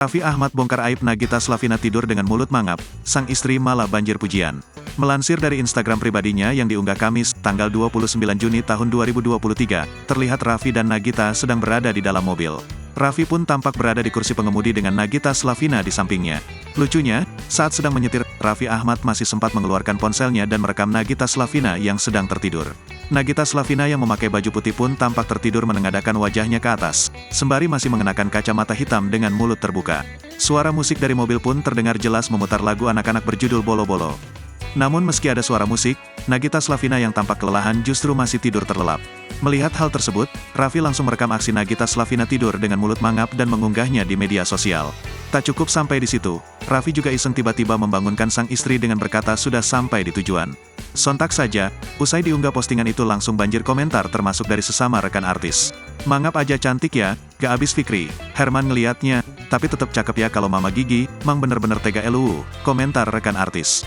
Raffi Ahmad bongkar aib Nagita Slavina tidur dengan mulut mangap, sang istri malah banjir pujian. Melansir dari Instagram pribadinya yang diunggah Kamis, tanggal 29 Juni tahun 2023, terlihat Raffi dan Nagita sedang berada di dalam mobil. Raffi pun tampak berada di kursi pengemudi dengan Nagita Slavina di sampingnya. Lucunya, saat sedang menyetir, Raffi Ahmad masih sempat mengeluarkan ponselnya dan merekam Nagita Slavina yang sedang tertidur. Nagita Slavina yang memakai baju putih pun tampak tertidur menengadahkan wajahnya ke atas, sembari masih mengenakan kacamata hitam dengan mulut terbuka. Suara musik dari mobil pun terdengar jelas memutar lagu anak-anak berjudul Bolo Bolo. Namun meski ada suara musik, Nagita Slavina yang tampak kelelahan justru masih tidur terlelap. Melihat hal tersebut, Raffi langsung merekam aksi Nagita Slavina tidur dengan mulut mangap dan mengunggahnya di media sosial. Tak cukup sampai di situ, Raffi juga iseng tiba-tiba membangunkan sang istri dengan berkata sudah sampai di tujuan. Sontak saja, usai diunggah postingan itu langsung banjir komentar termasuk dari sesama rekan artis. Mangap aja cantik ya, gak abis Fikri. Herman ngeliatnya, tapi tetep cakep ya kalau Mama Gigi, mang bener-bener tega LUU, komentar rekan artis.